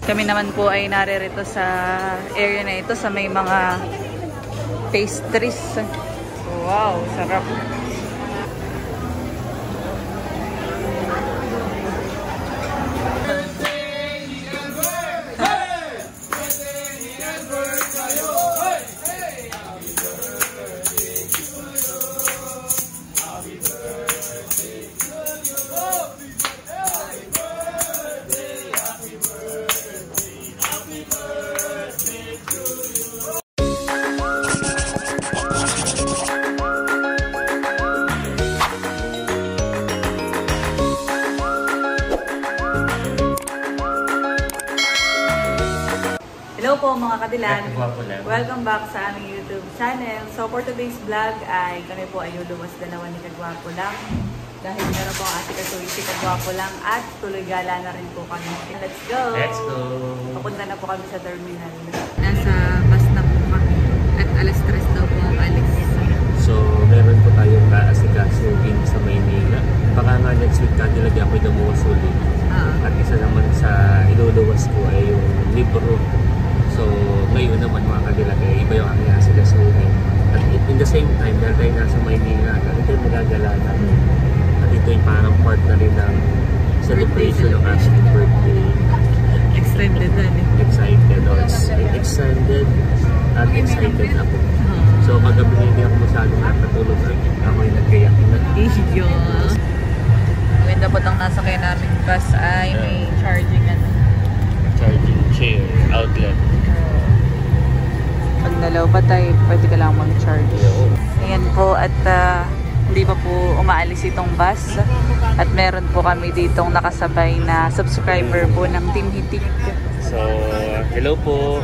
Kami naman po ay naririto sa area na ito sa may mga pastries. Wow, sarap. Hello po mga kadilag! Welcome back sa aming YouTube channel. So for today's vlog ay kami po ay luluwas dalawa ni Kagwapo lang. Dahil meron po ang ate Kasuy si Kagwapo lang at tuloy gala na rin po kami. Let's go! Let's go! Papunta na po kami sa terminal. Nasa bus na po kami at alas 3 daw po ang alis. So meron po tayong kaasikaso sa Maynila. Baka nga next week Kadilag ako yung ulit. At isa naman sa iluluwas ko ay yung libro. So, ngayon naman mga Kadilag, iba yung aking asikasuhin. At in the same time, dahil tayo nasa Maynila, ito yung magagalanan. At ito yung parang part na rin ng celebration ng aking birthday. Extended na eh. Excited. Extended at excited ako. So, kagabi hindi ako masyadong nakatulog. Ako yung nagkayak na. Iyo. Ganda po itong nasa kaya namin bus ay may charging charging chair outlet. Pag nalaw pa tayo, pwede ka lang mag-charge. Ayan po at hindi pa po umaalis itong bus. At meron po kami ditong nakasabay na subscriber po ng Team Hitik. So, hello po.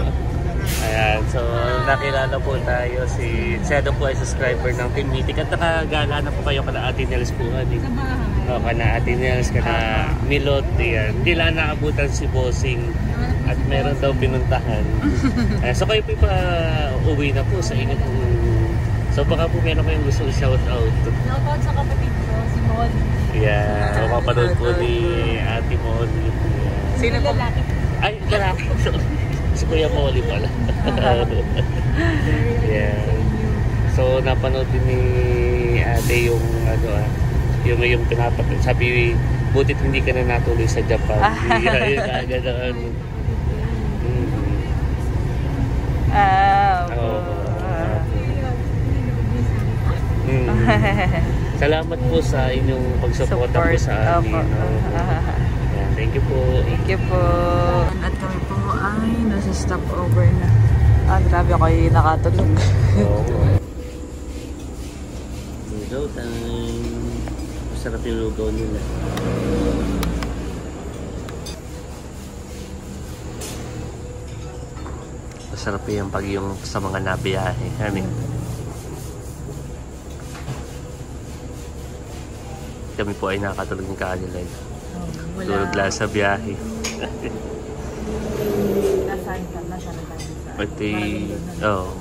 Ayan, so nakilala po tayo si Shadow po ay subscriber ng Team Hitik. At nakagala na po kayo kana Ate Nels po. Kana Ate Nels, kana Milot. Yan. Hindi lang nakabutan si Bossing. At meron daw pinuntahan. So kayo po pa uwi na po sa inyo po. So baka po meron kayong gusto i-shout out. Shout out sa kapatid ko, si Molly. Yeah, mapapanood po ni Ate Molly. Sino po? Lalaki. Ay, lalaki. Si Kuya Molly pala. Yeah. So napanood din ni Ate yung yung pinapanood. Sabi, butit hindi ka na natuloy sa Japan. Yung agad Salamat po sa inyong pagsuporta po sa amin. Thank you po. Thank you po. At kami po ay nasa stopover na. Grabe ako yung nakatulog. Lugaw time. Masarap yung lugaw nila. Masarap yung pag yung sa mga nabiyahe. Kami po ay nakatulog ng Kadilag. Tulog lang sa biyahe. Nasaan ka? Nasaan ka? Pati, oh.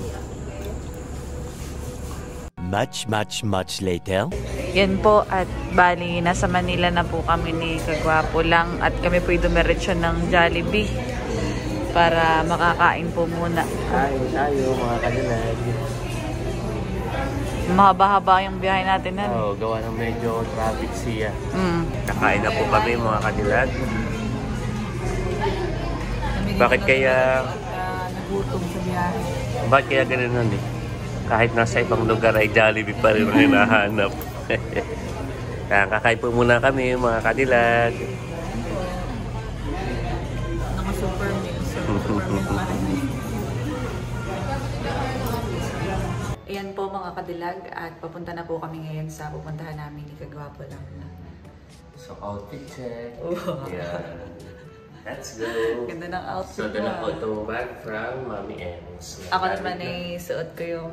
Much later. Yan po at bali nasa Manila na po kami ni Kagwapo lang at kami po dumiretso ng Jollibee para makakain po muna. Kain tayo mga Kadilag. Mahaba-haba yung biyahe natin na. Oo, gawa ng medyo traffic siya. Nakain na po kami mga Kadilag. Bakit kaya nagutom sa biyahe? Bakit kaya ganun nun eh? Kahit nasa ibang lugar ay Jollibee pa rin ang hinahanap. Kaya kakain po muna kami mga Kadilag. Naka-super meal. Ayan po mga Kadilag at papunta na po kami ngayon sa pupuntahan namin ni Kagwapo lang. So outfit check. Yeah. Let's go. Ganda ng outfit. So dala ko itong bag from Mami M's. Ako naman ay suot ko yung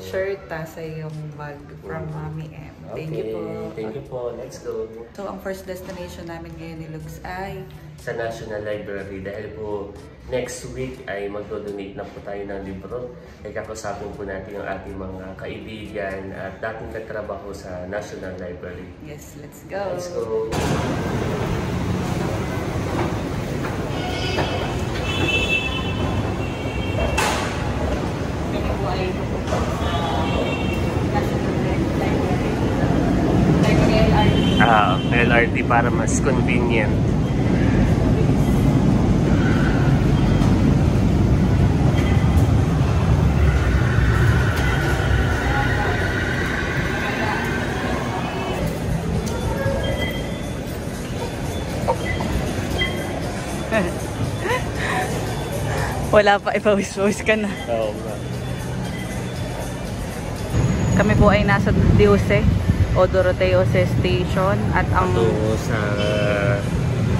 shirt sa yung bag from Mami M. Thank you po. Thank you po. Let's go. So ang first destination namin ngayon ni Lugs ay sa National Library dahil po next week ay magdo-donate na po tayo ng libro. Ay kakusapin po natin ang ating mga kaibigan at dating katrabaho sa National Library. Yes, let's go. Let's go. LRT para mas convenient. Wala pa, ipawis-wis ka na. Oo nga. Kami po ay nasa Diose o Doroteo Station at ang sa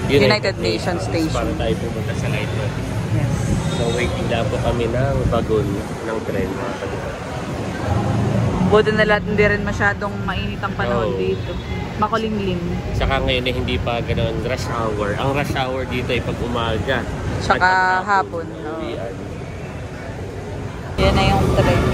United Nations Station. Para tayo pumunta sa library. Yes. So waiting lang po kami ng bagon ng tren, mga kadilag. Buti na lahat hindi rin masyadong mainit ang panahon dito. Makulingling. Saka ngayon eh, hindi pa ganoon rush hour. Ang rush hour dito ay pag umaga. Saka hapon. Yan na yung tren.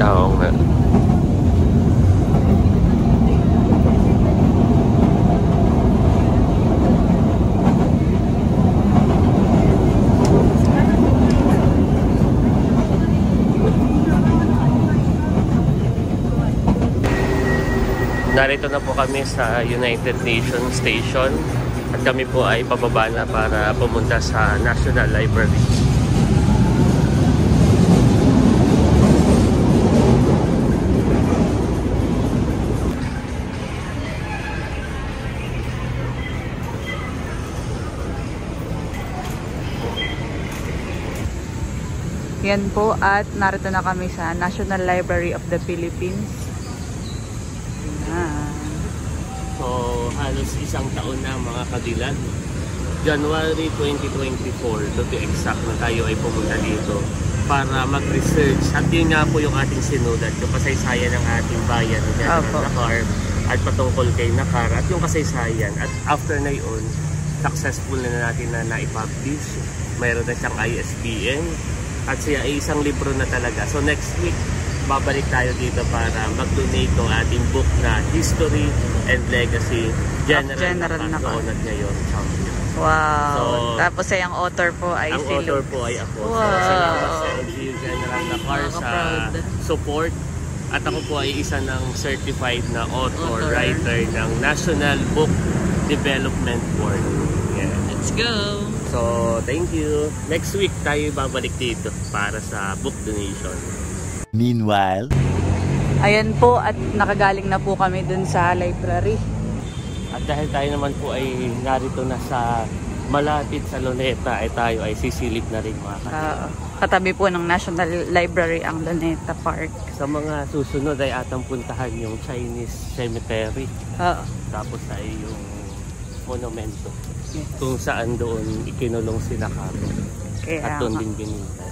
Oo nga. Narito na po kami sa United Nations Station at kami po ay pababa na para pumunta sa National Library. Yan po at narito na kami sa National Library of the Philippines. So halos isang taon na mga kadilag. January 2024 to be exact na tayo ay pumunta dito para mag-research. At yun nga po yung ating sinulat, yung kasaysayan ng ating bayan ni General Nakar at patungkol kay Nakar at yung kasaysayan. At after na yun, successful na natin na naipublish. Mayroon na siyang ISBN at siya ay isang libro na talaga. So next week, babalik tayo dito para mag-donate ng ating book na History and Legacy General Nakar noon at ngayon. Wow. So, tapos ay ang author po ay ang si author Lux. po ay ako. Wow. So, salamat sa LGU General Nakar sa support. At ako po ay isa ng certified na author, writer ng National Book Development Board. Yeah. Let's go! So, thank you. Next week tayo babalik dito para sa book donation. Meanwhile, ayan po at nakagaling na po kami dun sa library. At dahil tayo naman po ay narito na sa malapit sa Luneta, ay tayo ay sisilip na rin mga katilag. Katabi po ng National Library ang Luneta Park. Sa mga susunod ay atang puntahan yung Chinese Cemetery. Tapos ay yung monumento. Yes. Kung saan doon ikinulong si Nakar. At doon din binita.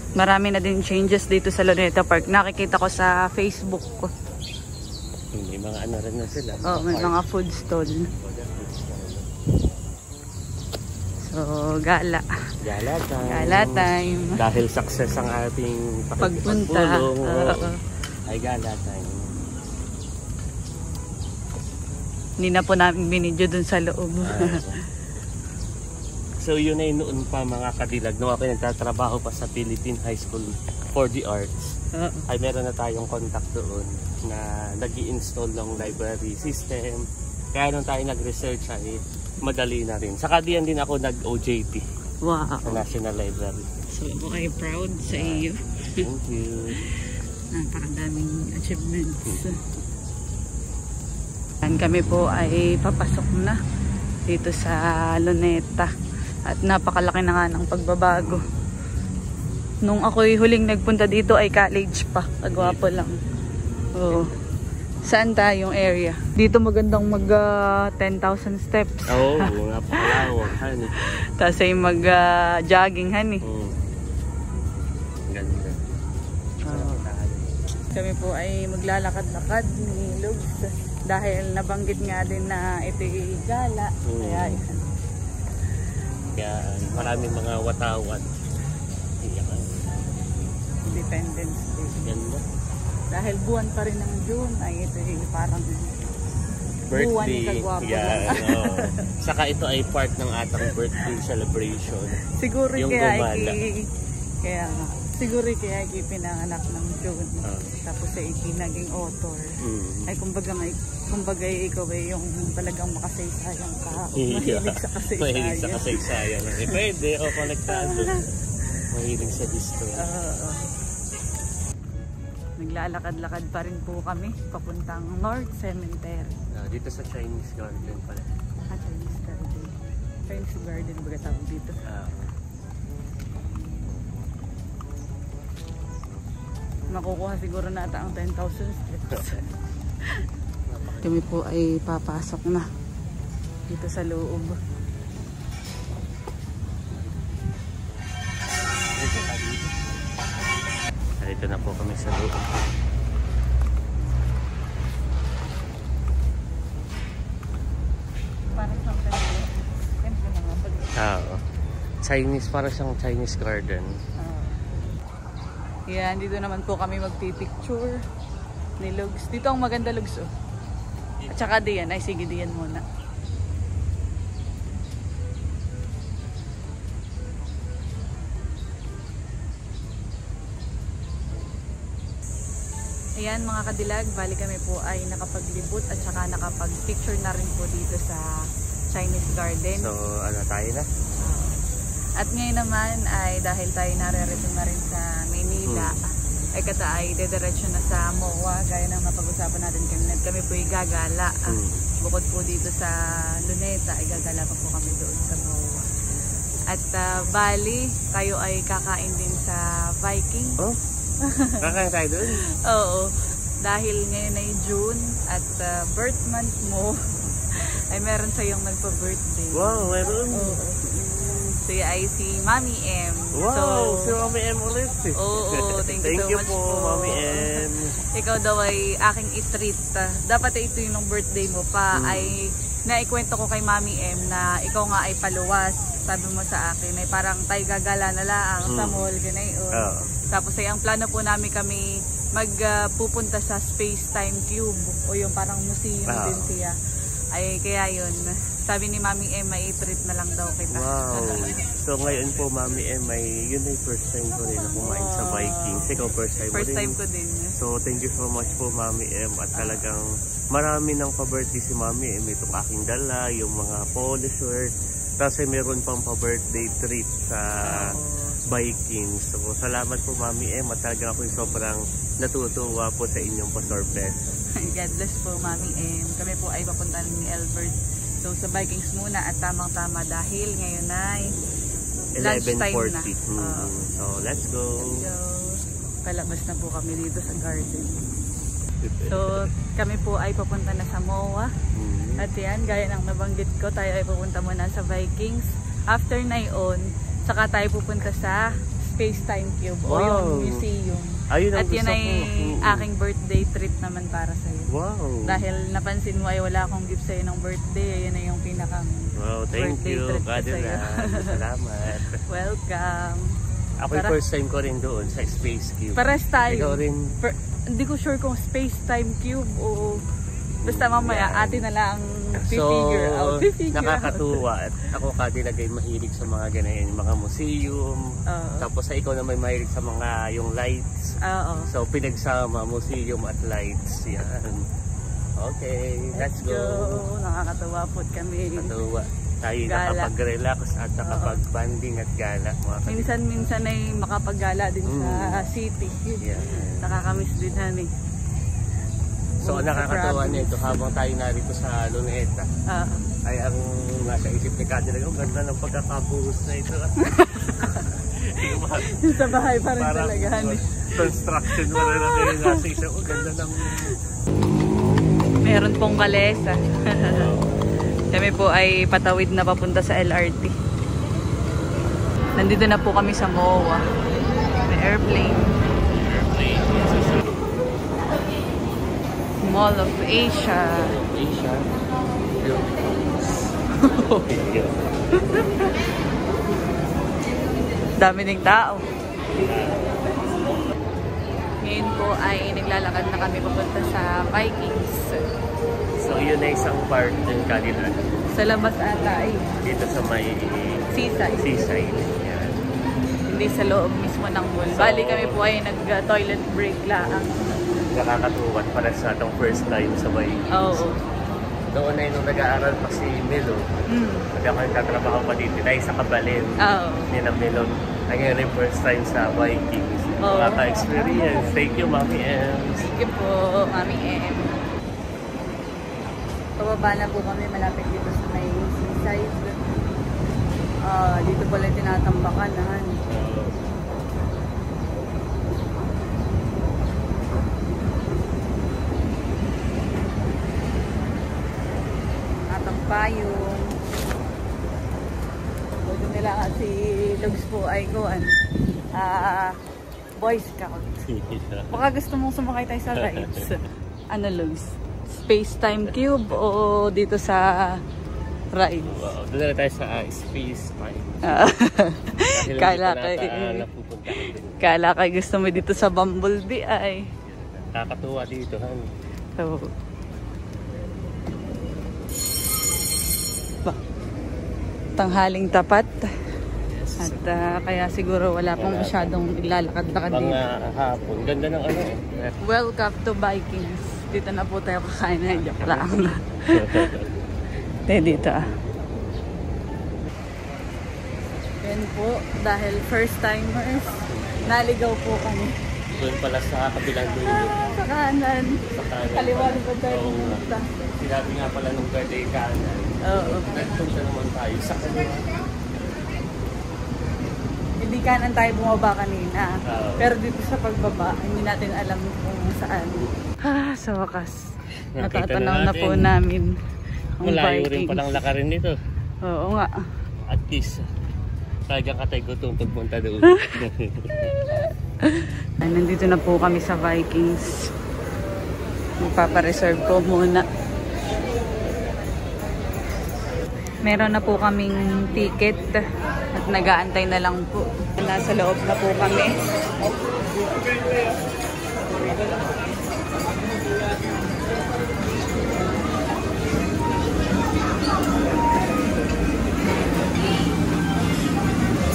Marami na din changes dito sa Luneta Park. Nakikita ko sa Facebook ko. May mga ano rin na sila. May mga food stall. So, gala. Gala time. Gala time. Dahil success ang ating pagpunta. Ay gala time. Hindi na po namin binidyo dun sa loob. So yun ay noon pa mga kadilag. Nung ako nagtatrabaho pa sa Philippine High School for the Arts, ay meron na tayong contact doon na nag-i-install ng library system. Kaya nung tayo nag-research ay madali na rin. Saka diyan din ako nag-OJT sa National Library. So ako ay proud sa iyo. Thank you. Napakadaming achievements. Kami po ay papasok na dito sa Luneta. At napakalaki na nga ng pagbabago. Nung ako'y huling nagpunta dito ay college pa. Kagwapo lang. Saan tayong area? Dito magandang mag 10,000 steps. Napakalawak, honey. Tapos ay mag jogging, honey. Ganda. Kami po ay maglalakad-lakad ni Lux dahil nabanggit nga din na ito gala. Kaya yan. Yan, maraming mga watawan. Independence Day. Ganda. Dahil buwan pa rin ng June, ay ito parang buwan ni Birthday. Kagwapo. Yan, Saka ito ay part ng atang birthday celebration. Siguro Yung kaya gumala. kaya nga. Siguro kaya pinanganak ng June. Tapos ay naging author. Ay kumbaga ikaw ay yung talagang makasaysayang ka. Mahilig sa kasaysayan. Mahilig sa kasaysayan. Pwede, konektado. Mahilig sa history. Naglalakad-lakad pa rin po kami papuntang North Cemetery. Dito sa Chinese Garden pala. Chinese Garden. Chinese Garden ba tawag dito? Makukuha siguro nata ang 10,000 steps. Kami po ay papasok na dito sa loob. Dito na po kami sa loob. Parang temple na nga pala. Chinese, para siyang Chinese garden. Yan, dito naman po kami magpipicture ni Lugs. Dito ang maganda, Lugs. At saka diyan. Ay, sige, diyan muna. Ayan mga kadilag, bali kami po ay nakapaglibot at saka nakapag-picture na rin po dito sa Chinese Garden. So, ano tayo na? At ngayon naman ay dahil tayo narerito na rin sa Maynila, ay kata ay dediretso na sa MOA gaya ng napag-usapan natin kanina. Kami po ay gagala. Bukod po dito sa Luneta, ay gagala pa po kami doon sa MOA. At bali, kayo ay kakain din sa Viking. Oh? Kakain tayo doon? Oo. Dahil ngayon ay June at birth month mo, ay meron sa iyong nagpa-birthday. Wow, meron? Oo. Siya ay si Mami M. Wow, si Mami M ulit. Oo, thank you so much po, Mami M. Ikaw daw ay aking i-treat. Dapat ito yung birthday mo pa. Ay naikwento ko kay Mami M na ikaw nga ay paluwas. Sabi mo sa akin ay parang tayo gagala na lang sa mall. Ganayon. Tapos ay ang plano po namin kami magpupunta sa Space Time Cube o yung parang museum din siya. Ay kaya yun. Sabi ni Mami M, may i-treat na lang daw kita. Wow. So ngayon po, Mami M, yun ay first time ko rin na kumain sa Vikings. Ikaw first time First rin. time ko din. So thank you so much po, Mami M. At talagang marami ng pa-birthday si Mami M. Itong aking dala, yung mga polo shirt. Tapos meron pang pa-birthday treat sa Vikings. So salamat po, Mami M. At talagang ako sobrang natutuwa po sa inyong pa-surprise. God bless po, Mami M. Kami po ay papunta ni Albert. So sa Vikings muna at tamang-tama dahil ngayon ay lunchtime na. So let's go. Palabas na po kami dito sa garden. So kami po ay papunta na sa MOA. At yan, gaya ng nabanggit ko, tayo ay pupunta muna sa Vikings. After na yun, saka tayo pupunta sa Space Time Cube o yung museum. At yun ay aking birthday treat naman para sa'yo. Wow! Dahil napansin mo ay wala akong gift sa'yo ng birthday. Yun ay yung pinakang thank birthday you. treat ko sa'yo. Salamat. Welcome. Ako yung first time ko rin doon sa Space Cube. Pares tayo. Ikaw rin? Hindi ko sure kung Space Time Cube o basta mamaya atin na lang figure out. Nakakatuwa at ako kadilagay mahilig sa mga ganyan, mga museum. Tapos ikaw na may mahilig sa mga yung lights. So pinagsama museum at lights. Yan. Okay, let's go. Nakakatuwa po kami. Nakakatuwa. Tayo nakapag-relax at nakapag-banding at gala. Minsan-minsan ay makapag-gala din sa city. Nakakamiss din han eh. So nakakatawa nito habang tayo narito sa Luneta ay ang nasa isip ni Kadilagay, ang ganda ng pagkakabuhos na ito. Sa bahay pa rin talaga. Construction mo rin natin yung nasa isip. Ang ganda ng... Meron pong kalesa. Kami po ay patawid na papunta sa LRT. Nandito na po kami sa MOA. May airplane. Mall of Asia. Asia. Dami ding tao. Ngayon po ay naglalakad na kami papunta sa Vikings. So yun na isang part ng Cadillac. Sa labas ata ay Dito sa may seaside. Yan. hindi sa loob mismo ng mall. So, Bali kami po ay nag-toilet break lang. Nakakatuwa para sa atong first time sa Vikings. Oo. Doon na nung nag-aaral pa si Melo. Sabi ako nagtatrabaho pa dito dahil sa Kabalin. Oo. Hindi na Melo. Ngayon yung first time sa Vikings. Oo. Nakaka-experience. Thank you, Mami Ems. Thank you po, Mami M. Pababa na po kami malapit dito sa may seaside. Dito pala tinatambakan. Payong. Pwede nila kasi Lugs po ay Boy Scout. Baka gusto mong sumakay tayo sa rides. Ano Lugs? Space Time Cube o dito sa rides? Wow, doon na tayo sa Space Time. Kala kay gusto mo dito sa Bumblebee ay. Kakatuwa dito. So, tanghaling tapat. Yes. At kaya siguro wala pong masyadong ilalakad-lakad dito. Mga hapon. Ganda ng ano eh. Welcome to Vikings. Dito na po tayo kakain na. Joke lang. Dito Yan po. Dahil first timers, naligaw po kami. Doon pala sa kabilang dulo. Sa kanan. Sa kanan. Kaliwan pa tayo pumunta. Sinabi nga pala nung birthday kanan. Oo. Nagpunta naman tayo sa kanila. Hindi kanan tayo bumaba kanina. Pero dito sa pagbaba, hindi natin alam kung saan. Sa wakas. Natatanaw na po namin ang malayo Vikings. rin palang lakarin nito. Oo nga. At least, kaya katay ko itong pagpunta doon. Nandito na po kami sa Vikings. Magpapareserve po muna. Meron na po kaming ticket at nag-aantay na lang po. Nasa loob na po kami.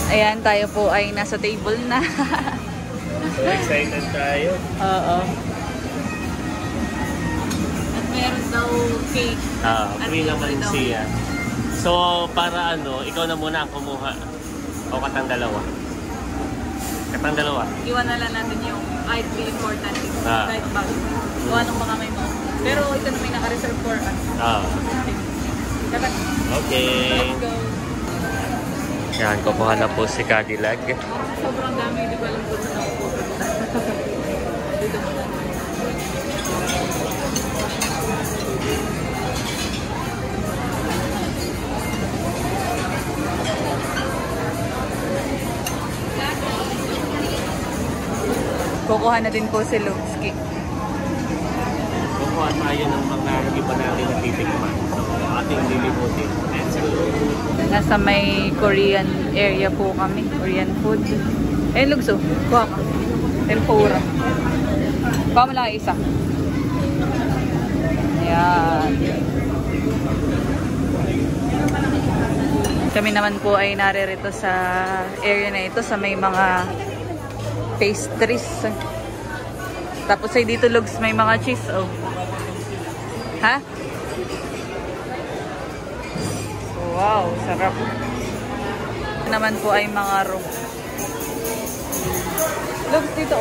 Ayan, tayo po ay nasa table na. So excited tayo. Oo. At meron daw cake. Free naman siya. So, para ano, ikaw na muna ang kumuha. O katang dalawa. Katang dalawa. Iwan na lang natin yung kahit be important things. Kahit bago. Kung anong mga may mo. Pero ito na may naka-reserve for us. Okay. Let's go. Yan, kukuha na po si Cadillac. Sobrang dami, hindi ko alam kung saan ako pupunta. Dito mo lang. Kukuha na din po si Lubski. Kukuha tayo ng mga iba natin na titikman. So, ating lilimutin. Let's go. Nasa may Korean area po kami. Korean food. Lugso. Kuha ka. Tempura. Kuha mo lang isa. Ayan. Kami naman po ay naririto sa area na ito sa may mga pastries. Tapos ay dito Lugs may mga cheese. Oh. Ha? Wow, sarap. Naman po ay mga room. Lugs dito.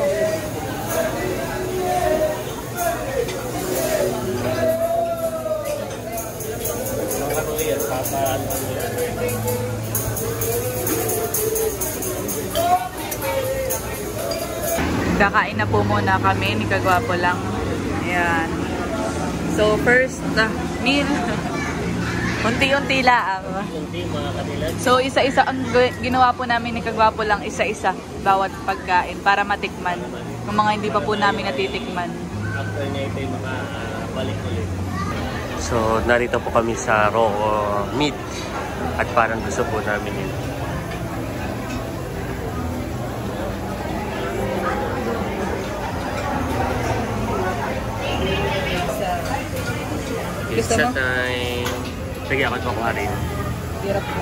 Kakain na po muna kami ni Kagwapo lang. Ayan. So first meal. Unti-unti lang. So isa-isa ang ginawa po namin ni Kagwapo lang, isa-isa bawat pagkain para matikman. Yung mga hindi pa po namin natitikman. After niya ito yung mga balik ulit. So, narito po kami sa Roco Meat at parang gusto po namin yun. Pizza time. Sige, ako ito kuha rin. Hirap po.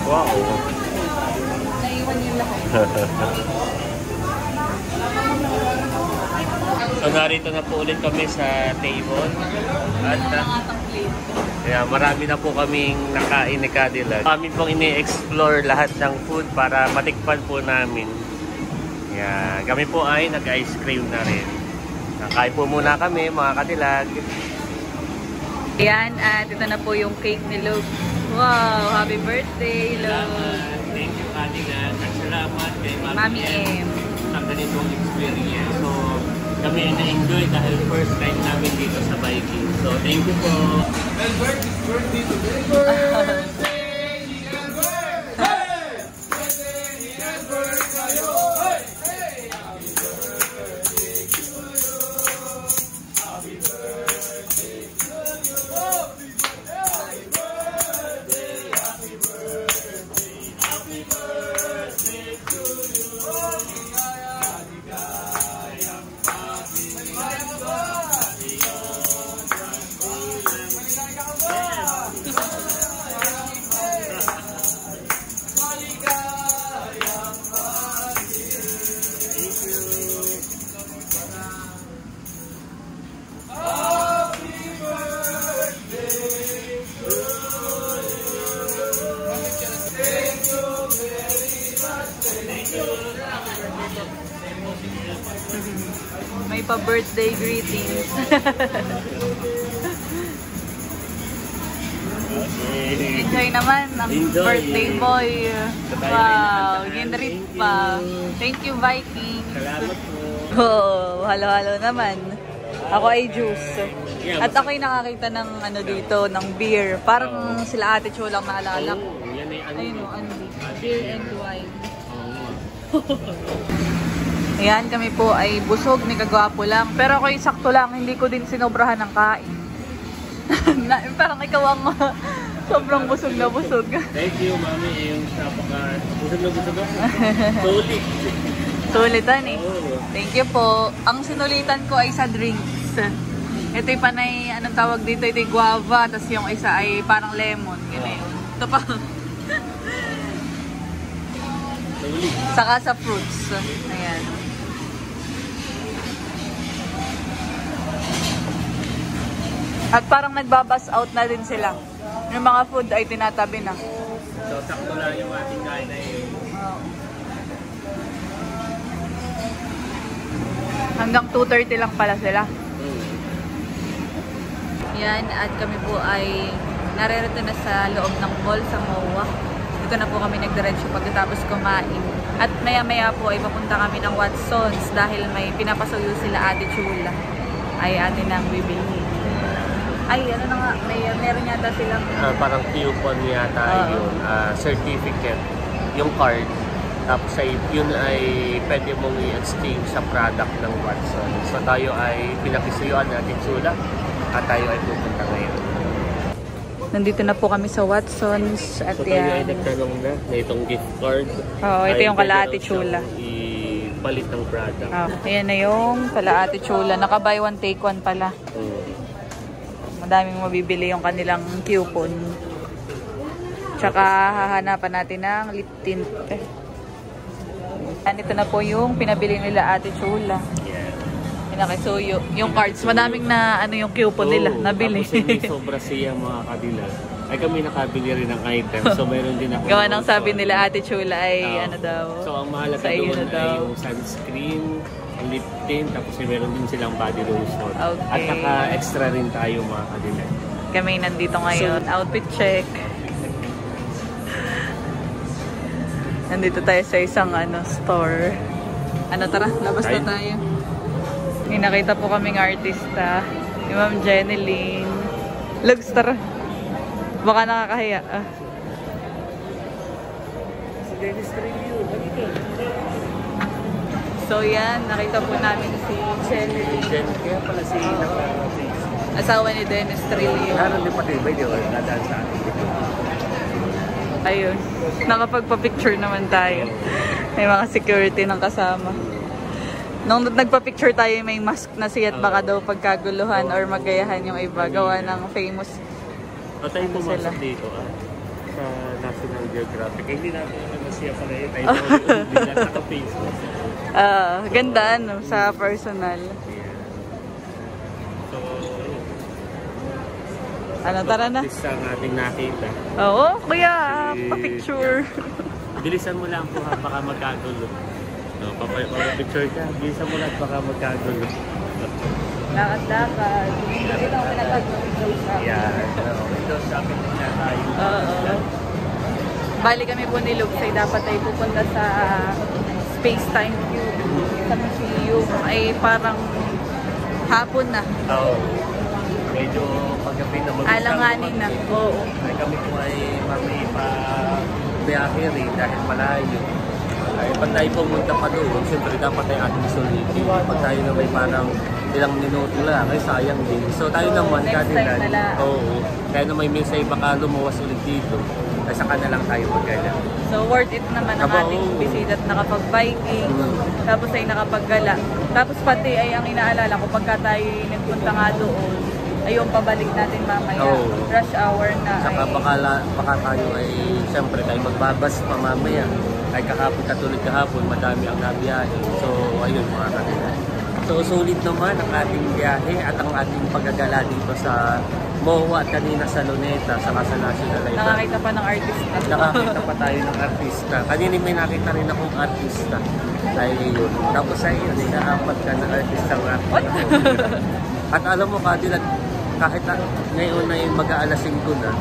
Wow! Naiwan yung lahat. So, narito na po ulit kami sa table. At kaya marami na po kaming nakain ni Cadillac. Kami pong ini-explore lahat ng food para matikpan po namin. Kaya kami po ay nag-ice cream na rin. Nakain po muna kami mga Cadillac. Ayan, at ito na po yung cake ni Luke. Wow! Happy birthday, Luke! Thank you, Cadillac. At salamat kay Mami M. Sa ganitong experience. So, kami ay na-enjoy dahil first time namin dito sa Viking. So, thank you po. Birthday today. May pa-birthday greetings. Enjoy naman ang birthday boy. Wow, ginrit pa. Thank you, Viking. Salamat po. Oh, halo-halo naman. Ako ay juice. At ako'y nakakita ng ano dito, ng beer. Parang sila Ate Cho lang naalala ko. Yan ay ano. Ayun o, ano. Beer and wine. Ayan, kami po ay busog ni Kagwapo lang. Pero ako'y sakto lang, hindi ko din sinobrahan ng kain. Parang ikaw ang sobrang busog na busog. Thank you, Mami. Yung busog na busog ako. Sulit. Sulitan eh. Thank you po. Ang sinulitan ko ay sa drinks. Ito yung panay, anong tawag dito? Ito yung guava, tapos yung isa ay parang lemon. Ganyan. Ito pa. Saka sa fruits. Ayan. At parang nagbabas out na din sila. Yung mga food ay tinatabi na. So, sakto lang yung ating kain na yun. Hanggang 2:30 lang pala sila. Yan, at kami po ay narerito na sa loob ng mall sa MOA. Dito na po kami nagdiretso pagkatapos kumain. At maya-maya po ay papunta kami ng Watsons dahil may pinapasuyo sila Ate Chula. Ay atin nang bibili. Ay, ano na nga, meron yata silang parang coupon yata yun, certificate, yung card. Tapos yun ay pwede mong i-exchange sa product ng Watson. So tayo ay pinakisuyuan natin Chula at tayo ay pupunta ngayon. Nandito na po kami sa Watsons at so tayo ay nagtanong na itong gift card. Oo, ito yung kala Ate Chula. I-palit ng product. Ayan na yung kala Ate Chula. Naka buy one take one pala. Madaming mabibili yung kanilang coupon. Tsaka hahanapan natin ng lip tint. Ito na po yung pinabili nila Ate Chula. Pinakisuyo. Yung cards, madaming na ano yung coupon nila nabili. Tapos hindi sobra siya mga Cadillac. Ay kami nakabili rin ng item. So meron din ako. Gawa ng sabi nila Ate Chula ay ano daw. So ang mahalaga doon ay yung sunscreen, lip tint, tapos meron din silang body lotion. Okay. At naka-extra rin tayo mga Cadillac. Kami nandito ngayon. So, outfit check. Nandito tayo sa isang store. Tara, labas na tayo. May nakita po kaming artista. Ni Ma'am Jeneline. Lugs, tara. Baka nakakahiya. Dennis Trillo. So yan, nakita po namin si Shelly. Kaya pala si naka-face. Asawa ni Dennis Trillo. Naroon din pati ba yun? Nadaan sa atin dito. Ayun, nakapagpa-picture naman tayo. May mga security ng kasama. Nung nagpa-picture tayo, may mask na siya at baka daw pagkaguluhan or magayahan yung iba. Gawa ng famous. O tayo pumasok dito sa National Geographic. Hindi natin naman siya pala yun. Tayo bigla naka-face. Ganda ano, sa personal. So, ano, tara na. This ang ating nakita. Oo, kuya, pa-picture. Bilisan mo lang po ha, baka magkagulo. No, picture ka, bilisan mo lang baka magkagulo. Lakad-lakad. Ito ang pinatag-window shopping. Yeah, window shopping din na tayo. Oo. Bali kami po ni Luxay, dapat ay pupunta sa Space-Time Cube. Sa museum ay parang hapon na. Oo. Medyo paggabi na mag-isang alanganin na. Oo. Ay kami po ay mamay pa biyahe rin dahil malayo. Ay pag tayo pumunta pa doon, siyempre dapat ay ating sulitin. Pag tayo na may parang ilang minuto lang, ay sayang din. So tayo naman, kadilan. Oo. Kaya na may minsay baka lumuwas ulit dito. Ay saka na lang tayo magala. So worth it naman ang ating bisita at nakapag-biking. Tapos ay nakapaggala. Tapos pati ay ang inaalala ko pagka tayo nagpunta nga doon, ay yung pabalik natin mamaya. Rush hour na. Saka baka tayo ay siyempre tayo magbabas pa mamaya. Ay kahapon, katulad kahapon, madami ang nabiyahe. So ayun mga kanila. So sulit naman ang ating biyahe at ang ating paggagala dito sa MOA at kanina sa Luneta, saka sa National Library. Nakakita pa ng artista. Nakakita pa tayo ng artista. Kanina may nakita rin akong artista. Ay yun. Tapos ay yun, inaapat ka ng artistang artista. At alam mo Kadilag, kahit na, ngayon na yung mag-aalas 5 na,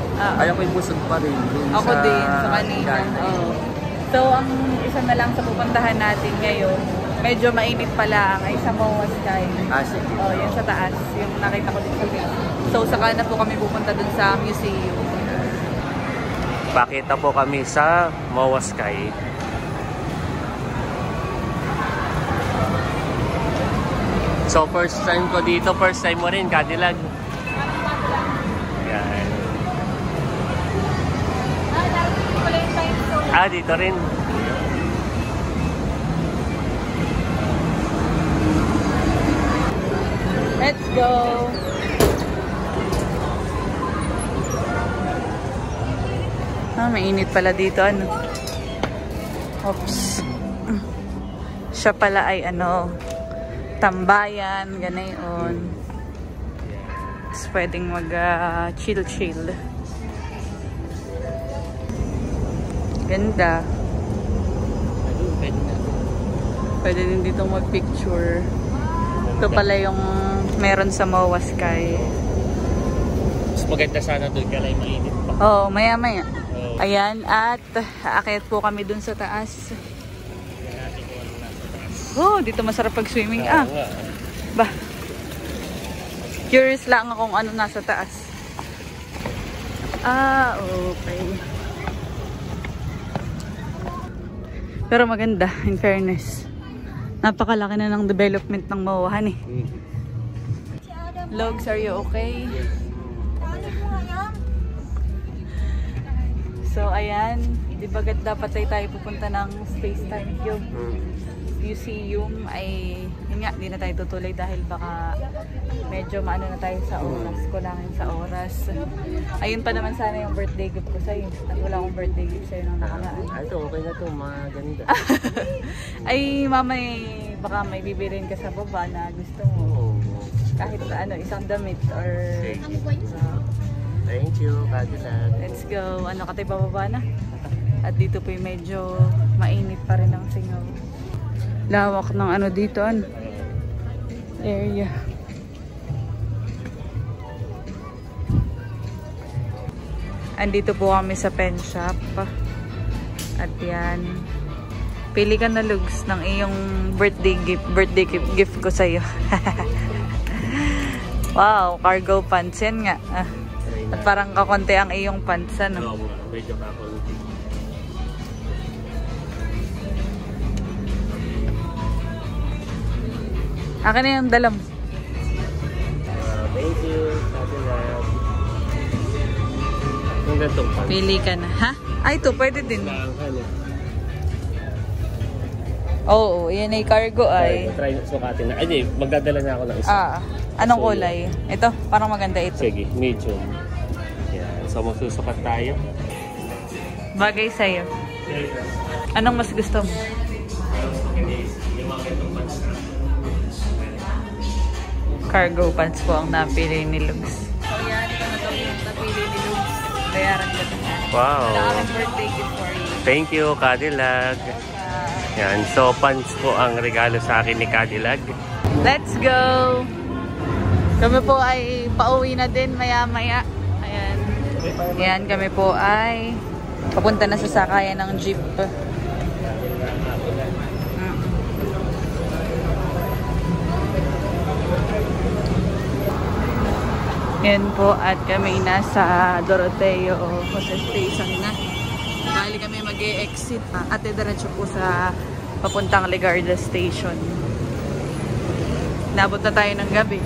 ay ako'y busog pa rin. Ako din, sa kanina. Oh. So ang isa na lang sa pupuntahan natin ngayon, medyo mainit pala ay sa MOA Sky. Sige. Oh, yun sa taas. Yung nakita ko din sa Facebook. So, saka na po kami pupunta dun sa museum. Pakita po kami sa MOA Sky. So, first time ko dito. First time mo rin, Kadilag. Yan. Dito rin. Let's go! Mainit pala dito, ano? Oops. Siya pala ay, ano, tambayan, ganayon. Tapos pwedeng mag-chill-chill. Ganda. Pwede din dito mag-picture. Ito pala yung meron sa MOA Sky. Mas maganda sana doon, kaya ay mainit pa. Oo, maya-maya. Ayan, at aakyat po kami dun sa taas. Oh, dito masarap pag-swimming. Bah. Curious lang ako kung ano nasa taas. Okay. Pero maganda, in fairness. Napakalaki na ng development ng MOA eh. Logs, are you okay? So, ayan. Di ba dapat ay tayo pupunta ng Space-Time Cube Museum? Ay, yun nga, di na tayo tutuloy dahil baka medyo maano na tayo sa oras. Kulangin sa oras. Ayun pa naman sana yung birthday gift ko sa'yo. At wala akong birthday gift sa'yo nang nakalaan. Ito, okay na ito. Maganda. Ay, mamay, baka may bibilin ka sa baba na gusto mo. Kahit ano, isang damit or... Thank you, Kadilag. Let's go. Ano ka tayo bababa na? At dito po yung medyo mainit pa rin ang singaw. Lawak ng ano dito, ano? Area. Andito po kami sa pen shop. At yan. Pili ka na, Lugs, ng iyong birthday gift ko sa'yo. Wow, cargo pants yan nga. At parang kakonte ang iyong pants, ano? Oo, medyo kakonte. Akin na yung dalam. Thank you. Ang gantong pan. Pili ka na. Ha? Ay, ito. Pwede din. Oo, yan ay cargo ay. Try sukatin na. Ay, di. Magdadala na ako ng isa. Anong kulay? Ito, parang maganda ito. Sige, medium. Yan. So, magsusukat tayo. Bagay sa'yo. Anong mas gusto mo? Cargo pants po ang napili ni Lugs. So yan, ito na yung napili ni Lugs. Bayaran ko na. Wow. Happy birthday gift for you. Thank you, Cadillac. Yan, so pants po ang regalo sa akin ni Cadillac. Let's go! Kami po ay pauwi na din maya-maya. Ayan. Ayan, kami po ay papunta na sa sakayan ng jeep. Yan po at kami nasa Doroteo Jose Station na. Bali kami mag-e-exit at diretso po sa papuntang Legarda Station. Nabot na tayo ng gabi.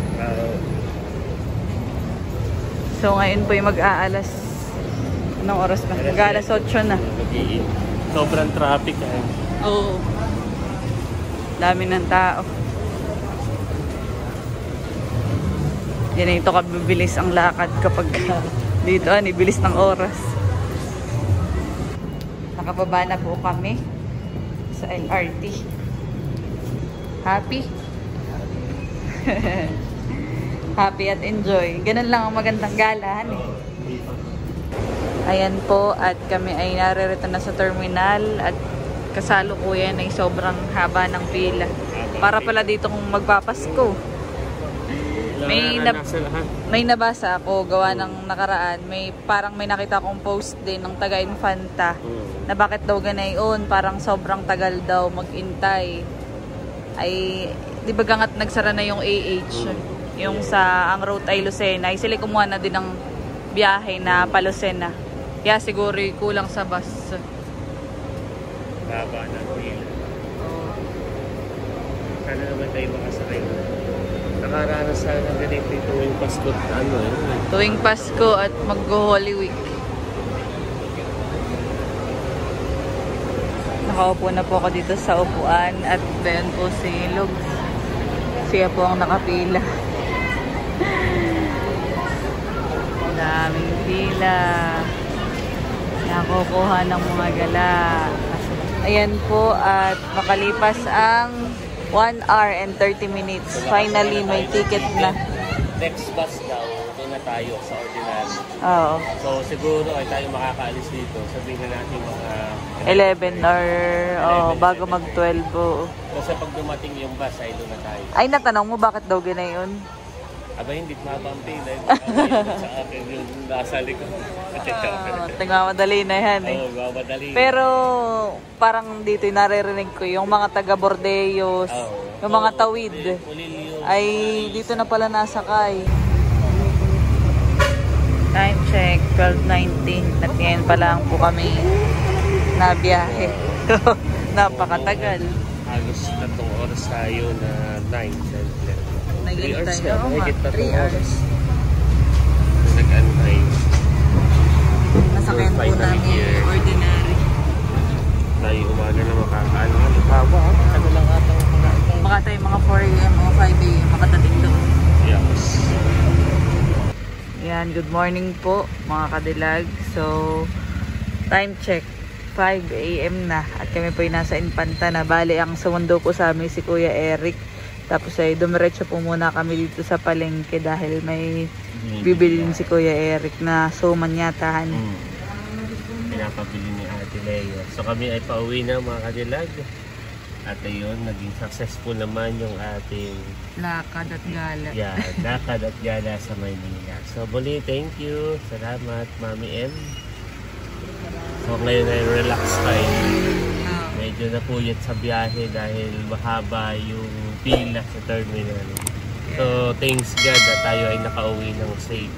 So ngayon po yung mag-aalas. Anong oras na? Mag-aalas 8 na. Sobrang traffic. Oo. Dami ng tao. Yan ito kabibilis ang lakad kapag dito bilis ng oras. Nakababa na po kami sa LRT. Happy? Happy at enjoy. Ganun lang ang magandang galahan eh. Ayan po at kami ay naririto na sa terminal at kasalukuyan ay sobrang haba ng pila. Para pala dito kung magpapasko. May nabasa ako gawa ng nakaraan. Parang may nakita akong post din ng taga Infanta na bakit daw ganayon, parang sobrang tagal daw magintay. Ay, di ba gangat nagsara na yung AH, yung sa ang route ay Lucena. Ay sila kumuha na din ng biyahe na pa Lucena. Kaya siguro kulang sa bus. Baba ng pila. Sana naman tayo makasakay. Nakaranas sana ganito tuwing Pasko at tuwing Pasko at mag-Holy Week. Nakaupo na po ako dito sa upuan at doon po si Lugs. Siya po ang nakapila. Daming pila. Nakukuha ng mga gala. Ayan po at makalipas ang 1 hour and 30 minutes. Finally, may ticket na. Next bus daw, doon na tayo sa ordinary. Oo. So, siguro ay tayo makakaalis dito. Sabihin na natin mga 11 or bago mag-12. Kasi pag dumating yung bus, ay doon na tayo. Ay, natanong mo bakit daw ganayon? Aba, hindi mabampi. Dahil sa akin yung nasa likod. Tingmamadali na yan eh. Oo, mamadali. Pero parang dito naririnig ko yung mga taga Bordeos, yung mga tawid ay dito na pala nasakay. Time check, 12:19 at ngayon pa lang po kami nabiyahe. Napakatagal. Halos 3 oras tayo na 9, 10, 3 hours na. 3 hours. Nag-antay. Nasakyan po namin yung ordinary. Tayo umaga na makakaano. Haba, ano lang atang makakaano. Baka tayo mga 4 AM o 5 AM makatating doon. Yes. Yan, good morning po mga kadilag. So, time check. 5 AM na at kami po ay nasa Infanta na. Bali, ang sumundo po sa amin si Kuya Eric. Tapos ay dumiretso po muna kami dito sa palengke dahil may bibilin si Kuya Eric na suman yatahan. Pinapabili ni Ate Lea. So kami ay pauwi na mga kadilag. At ayun, naging successful naman yung ating lakad at gala. Yeah, lakad at gala sa Maynila. So muli, thank you. Salamat, Mami M. So ngayon ay relax time. Medyo napuyat sa biyahe dahil mahaba yung pila sa terminal. So thanks God na tayo ay nakauwi ng safe.